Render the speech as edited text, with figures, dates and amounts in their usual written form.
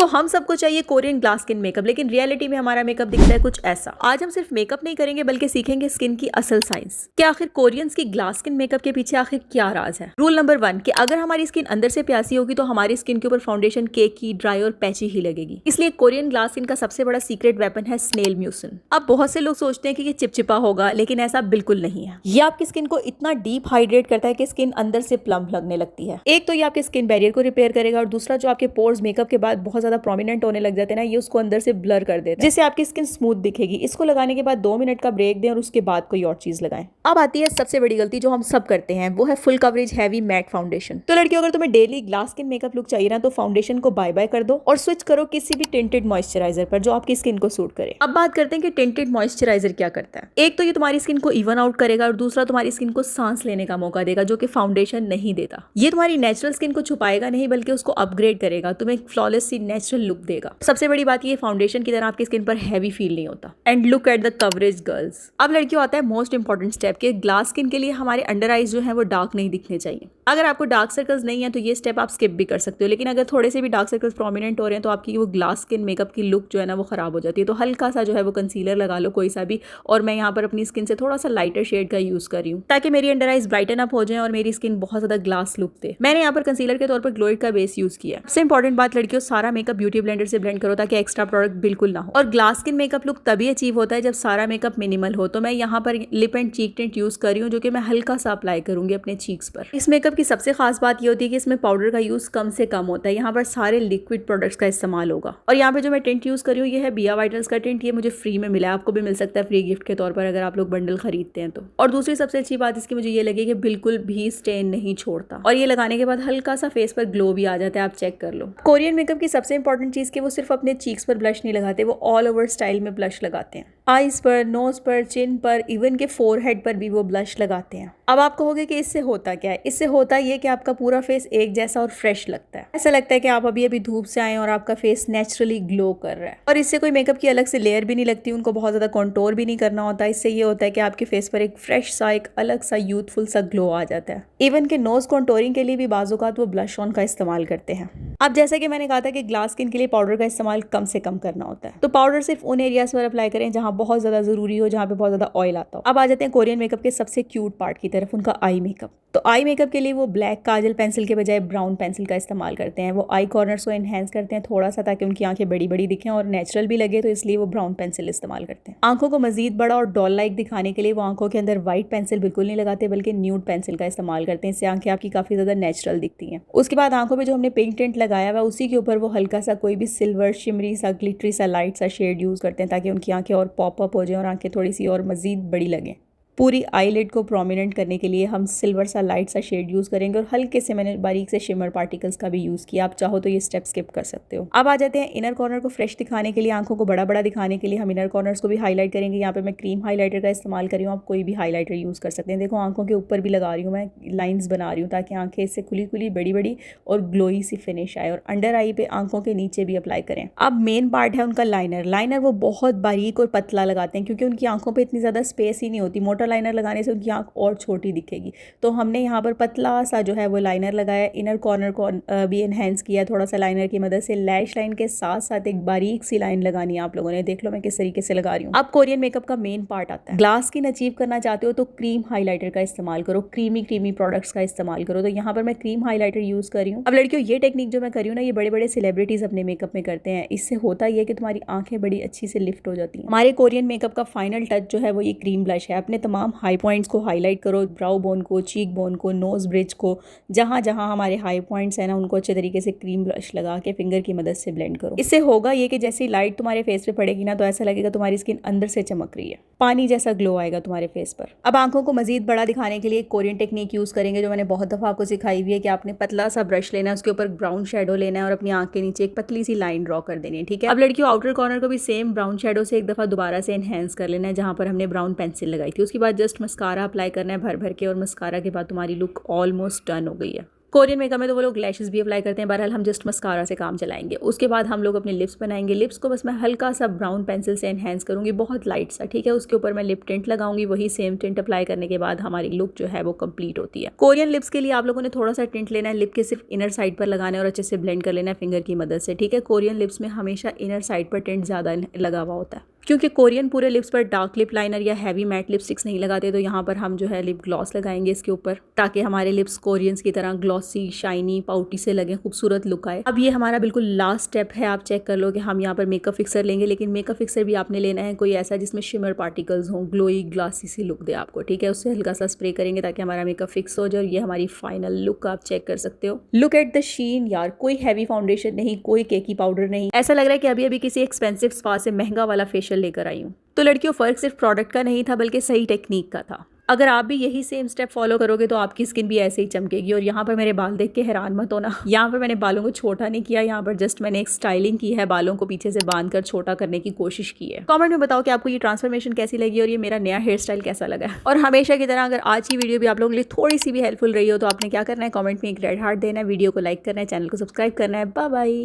तो हम सबको चाहिए कोरियन ग्लास स्किन मेकअप, लेकिन रियलिटी में हमारा मेकअप दिखता है कुछ ऐसा। आज हम सिर्फ मेकअप नहीं करेंगे बल्कि सीखेंगे स्किन की असल साइंस कि आखिर कोरियंस की ग्लास स्किन मेकअप के पीछे आखिर क्या राज है। रूल नंबर 1 कि अगर हमारी स्किन अंदर से प्यासी होगी तो हमारी स्किन के ऊपर फाउंडेशन केक की, ड्राई और पैची ही लगेगी। इसलिए कोरियन ग्लास स्किन का सबसे बड़ा सीक्रेट वेपन है स्नेल म्यूसिन। अब बहुत से लोग सोचते हैं कि ये चिपचिपा होगा, लेकिन ऐसा बिल्कुल नहीं है। ये आपकी स्किन को इतना डीप हाइड्रेट करता है कि स्किन अंदर से प्लम्प लगने लगती है। एक तो ये आपके स्किन बैरियर को रिपेयर करेगा और दूसरा जो आपके पोर्स मेकअप के बाद बहुत ज्यादा प्रोमिनेंट होने लग जाते हैं ना, ये उसको अंदर से ब्लर कर देता है, जिससे आपकी स्किन स्मूथ दिखेगी। इसको लगाने के बाद 2 मिनट का ब्रेक दें और उसके बाद कोई और चीज लगाएं। अब आती है सबसे बड़ी गलती जो हम सब करते हैं, वो है full coverage heavy matte foundation. तो लड़कियों, अगर तुम्हें daily glass skin makeup look चाहिए ना, तो फाउंडेशन को बाय बाय कर दो और स्विच करो किसी भी टिंटेड मॉइस्चराइजर पर जो आपकी स्किन को सूट करे। अब बात करते हैं कि टिंटेड मॉइस्चराइजर क्या करता है। एक तो ये तुम्हारी स्किन को इवन आउट करेगा और दूसरा तुम्हारी स्किन को सांस लेने का मौका देगा, जो कि फाउंडेशन नहीं देता। ये तुम्हारी नेचुरल स्किन को छुपाएगा नहीं बल्कि उसको अपग्रेड करेगा, तुम्हें फ्लॉलेस सी नेचुरल लुक देगा। सबसे बड़ी बात ये फाउंडेशन की तरह आपकी स्किन पर हैवी फील नहीं होता। And look at the coverage girls. अब लड़कियों आता है मोस्ट इंपॉर्टेंट स्टेप कि ग्लास स्किन के लिए हमारे अंडर आईज जो है वो डार्क नहीं दिखने चाहिए। अगर आपको डार्क सर्कल्स नहीं है तो ये स्टेप आप स्किप भी कर सकते हो, लेकिन अगर थोड़े से भी डार्क सर्कल्स प्रोमिनेंट हो रहे हैं तो आपकी वो ग्लास स्किन मेकअप की लुक जो है ना वो खराब हो जाती है। तो हल्का सा जो है वो कंसीलर लगा लो कोई सा भी, और मैं यहाँ पर अपनी स्किन से थोड़ा सा लाइटर शेड का यूज कर रही हूँ ताकि मेरी अंडर आईज ब्राइटन अप हो जाए और मेरी स्किन बहुत ज्यादा ग्लास लुक दे। मैंने यहाँ पर कंसीलर के तौर पर ग्लोइड का बेस यूज किया है। सबसे इंपॉर्टेंट बात लड़कियों, सारा मेकअप ब्यूटी ब्लेंडर से ब्लेंड करो ताकि एक्स्ट्रा प्रोडक्ट बिल्कुल ना हो। और ग्लास स्किन मेकअप लुक तभी अचीव होता है जब सारा मेकअप मिनिमल हो। तो मैं यहाँ पर lip and cheek tint use कर रही हूँ, जो कि मैं हल्का सा अप्लाई करूंगी अपने चीक्स पर। इस मेकअप की सबसे खास बात ये होती है कि इसमें पाउडर का यूज कम से कम होता है। यहाँ पर सारे लिक्विड प्रोडक्ट्स का इस्तेमाल होगा। और यहाँ पे जो मैं टिंट यूज कर रही हूँ ये है बिया वाइटल्स का टिंट। ये मुझे फ्री में मिला है, आपको भी मिल सकता है फ्री गिफ्ट के तौर पर अगर आप लोग बंडल खरीदते हैं तो। और दूसरी सबसे अच्छी बात इसकी मुझे ये लगी कि बिल्कुल भी स्टेन नहीं छोड़ता, और ये लगाने के बाद हल्का सा फेस पर ग्लो भी आ जाता है। आप चेक कर लो। कोरियन मेकअप की सबसे इंपॉर्टेंट चीज कि वो सिर्फ अपने चीक्स पर ब्लश नहीं लगाते, वो ऑल ओवर स्टाइल में ब्लश लगाते हैं। आईज पर, नोज पर, चिन पर, इवन के फोरहेड पर भी वो ब्लश लगाते हैं। अब आप कहोगे कि इससे होता क्या है। इससे होता ये कि आपका पूरा फेस एक जैसा और फ्रेश लगता है। ऐसा लगता है कि आप अभी अभी धूप से आए और आपका फेस नेचुरली ग्लो कर रहा है। और इससे कोई मेकअप की अलग से लेयर भी नहीं लगती, उनको बहुत ज्यादा कॉन्टोर भी नहीं करना होता। इससे ये होता है कि आपके फेस पर एक फ्रेश सा, एक अलग सा यूथफुल सा ग्लो आ जाता है। इवन के नोज कॉन्टोरिंग के लिए भी बाज़ोकात वो ब्लश ऑन का इस्तेमाल करते हैं। अब जैसा कि मैंने कहा था कि ग्लास स्किन के लिए पाउडर का इस्तेमाल कम से कम करना होता है, तो पाउडर सिर्फ उन एरियाज पर अप्लाई करें जहां बहुत ज्यादा जरूरी हो, जहां पे बहुत ज्यादा ऑयल आता हो। अब आ जाते हैं कोरियन मेकअप के सबसे क्यूट पार्ट की तरफ, उनका आई मेकअप। तो आई मेकअप के लिए वो ब्लैक काजल पेंसिल के बजाय ब्राउन पेंसिल का इस्तेमाल करते हैं। वो आई कॉर्नर्स को एनहेंस करते हैं थोड़ा सा, ताकि उनकी आंखें बड़ी बड़ी दिखें और नेचुरल भी लगे, तो इसलिए वो ब्राउन पेंसिल इस्तेमाल करते हैं। आंखों को मजीद बड़ा और डॉल लाइक दिखाने के लिए वो आंखों के अंदर व्हाइट पेंसिल बिल्कुल नहीं लगाते, बल्कि न्यूड पेंसिल का इस्तेमाल करते हैं। इससे आंखें आपकी काफी ज्यादा नेचुरल दिखती हैं। उसके बाद आंखों पे जो हमने पिंक टिंट लगाया हुआ उसी के ऊपर वो हल्का सा कोई भी सिल्वर शिमरी सा, ग्लिटरी सा, लाइट सा शेड यूज करते हैं, ताकि उनकी आंखें और पॉप अप हो जाए और आंखें थोड़ी सी और मजीद बड़ी लगें। पूरी आईलिड को प्रोमिनेंट करने के लिए हम सिल्वर सा लाइट सा शेड यूज करेंगे, और हल्के से मैंने बारीक से शिमर पार्टिकल्स का भी यूज किया। आप चाहो तो ये स्टेप स्किप कर सकते हो। अब आ जाते हैं इनर कॉर्नर को फ्रेश दिखाने के लिए, आंखों को बड़ा बड़ा दिखाने के लिए हम इनर कॉर्नर्स को भी हाईलाइट करेंगे। यहाँ पे मैं क्रीम हाईलाइटर का इस्तेमाल कर रही हूँ, आप कोई भी हाईलाइटर यूज कर सकते हैं। देखो आंखों के ऊपर भी लगा रही हूँ, मैं लाइन्स बना रही हूँ ताकि आंखें इससे खुली खुली बड़ी बड़ी और ग्लोई सी फिनिश आए। और अंडर आई पे आंखों के नीचे भी अप्लाई करें। अब मेन पार्ट है उनका लाइनर। लाइनर वो बहुत बारीक और पतला लगाते हैं, क्योंकि उनकी आंखों पर इतनी ज्यादा स्पेस ही नहीं होती। मोटा लाइनर लगाने से की आंख और छोटी दिखेगी, तो हमने यहाँ पर पतला सा जो है वो लाइनर लगाया। इनर कॉर्नर को भी एनहेंस किया थोड़ा सा लाइनर की मदद से। लैश लाइन के साथ साथ एक बारीक सी लाइन लगानी है आप लोगों ने। देख लो मैं किस तरीके से लगा रही हूँ। अब कोरियन मेकअप का मेन पार्ट आता है। ग्लास स्किन अचीव करना चाहते हो तो क्रीम हाईलाइटर का इस्तेमाल करो, क्रीमी प्रोडक्ट्स का इस्तेमाल करो। तो यहाँ पर मैं क्रीम हाईलाइटर यूज कर रही हूँ। अब लड़कियों, ये टेक्निक जो मैं कर रही हूँ ना, ये बड़े बड़े सेलिब्रिटीज अपने मेकअप में करते हैं। इससे होता ही है कि तुम्हारी आंखें बड़ी अच्छी से लिफ्ट हो जाती हैं। हमारे कोरियन मेकअप का फाइनल टच जो है वो ये क्रीम ब्लश है। अपने तमाम हाई पॉइंट्स को हाईलाइट करो, ब्राउ बोन को, चीक बोन को, नोज ब्रिज को, जहां जहां हमारे हाई पॉइंट्स है ना, उनको अच्छे तरीके से क्रीम ब्रश लगा के फिंगर की मदद से ब्लेंड करो। इससे होगा ये कि जैसी लाइट तुम्हारे फेस पे पड़ेगी ना, तो ऐसा लगेगा तुम्हारी स्किन अंदर से चमक रही है, पानी जैसा ग्लो आएगा तुम्हारे फेस पर। अब आंखों को मजीद बड़ा दिखाने के लिए एक कोरियन टेक्निक यूज करेंगे, जो मैंने बहुत दफा आपको सिखाई हुई है कि आपने पतला सा ब्रश लेना है, उसके ऊपर ब्राउन शेडो लेना है और अपनी आंख के नीचे एक पतली सी लाइन ड्रॉ कर देनी है। ठीक है। अब लड़कियों, आउटर कॉर्नर को भी सेम ब्राउन शेडो से एक दफा दोबारा से एनहेंस कर लेना है, जहां पर हमने ब्राउन पेंसिल लगाई थी। उसके बाद जस्ट मस्कारा अप्लाई करना है भर भर के, और मस्कारा के बाद तुम्हारी लुक ऑलमोस्ट डन हो गई है। कोरियन मेकअप में तो वो लोग लैशेस भी अप्लाई करते हैं, बहरहाल हम जस्ट मस्कारा से काम चलाएंगे। उसके बाद हम लोग अपने लिप्स बनाएंगे। लिप्स को बस मैं हल्का सा ब्राउन पेंसिल से एनहेंस करूंगी, बहुत लाइट सा, ठीक है। उसके ऊपर मैं लिप टिंट लगाऊंगी। वही सेम टिंट अप्लाई करने के बाद हमारी लुक जो है वो कंप्लीट होती है। कोरियन लिप्स के लिए आप लोगों ने थोड़ा सा टिंट लेना है, लिप के सिर्फ इनर साइड पर लगाना है और अच्छे से ब्लेंड कर लेना है फिंगर की मदद से, ठीक है। कोरियन लिप्स में हमेशा इनर साइड पर टिंट ज़्यादा लगा हुआ होता है, क्योंकि कोरियन पूरे लिप्स पर डार्क लिप लाइनर या हैवी मैट लिपस्टिक्स नहीं लगाते। तो यहाँ पर हम जो है लिप ग्लॉस लगाएंगे इसके ऊपर, ताकि हमारे लिप्स कोरियंस की तरह ग्लॉसी, शाइनी, पाउटी से लगे, खूबसूरत लुक आए। अब ये हमारा बिल्कुल लास्ट स्टेप है। आप चेक कर लो कि हम यहाँ पर मेकअप फिक्सर लेंगे, लेकिन मेकअप फिक्सर भी आपने लेना है कोई ऐसा जिसमें शिमर पार्टिकल्स हों, ग्लोई ग्लासी सी लुक दे आपको, ठीक है। उससे हल्का सा स्प्रे करेंगे ताकि हमारा मेकअप फिक्स हो जाए। और ये हमारी फाइनल लुक आप चेक कर सकते हो। लुक एट द शीन यार, कोई हैवी फाउंडेशन नहीं, कोई केकी पाउडर नहीं, ऐसा लग रहा है कि अभी अभी किसी एक्सपेंसिव स्पा से महंगा वाला फेशियल लेकर आई हूँ। तो लड़कियों, फर्क सिर्फ प्रोडक्ट का नहीं था बल्कि सही टेक्निक का था। अगर आप भी यही सेम स्टेप फॉलो करोगे तो आपकी स्किन भी ऐसे ही चमकेगी। और यहाँ पर मेरे बाल देख के हैरान मत होना, यहाँ पर मैंने बालों को छोटा नहीं किया, यहाँ पर जस्ट मैंने एक स्टाइलिंग की है, बालों को पीछे से बांधकर छोटा करने की कोशिश की है। कमेंट में बताओ कि आपको ये ट्रांसफॉर्मेशन कैसी लगी और ये मेरा नया हेयर स्टाइल कैसा लगा। और हमेशा की तरह अगर आज की वीडियो भी आप लोगों के लिए थोड़ी सी भी हेल्पफुल रही हो तो आपने क्या करना है, कमेंट में एक रेड हार्ट देना है, वीडियो को लाइक करना है, चैनल को सब्सक्राइब करना है। Bye bye.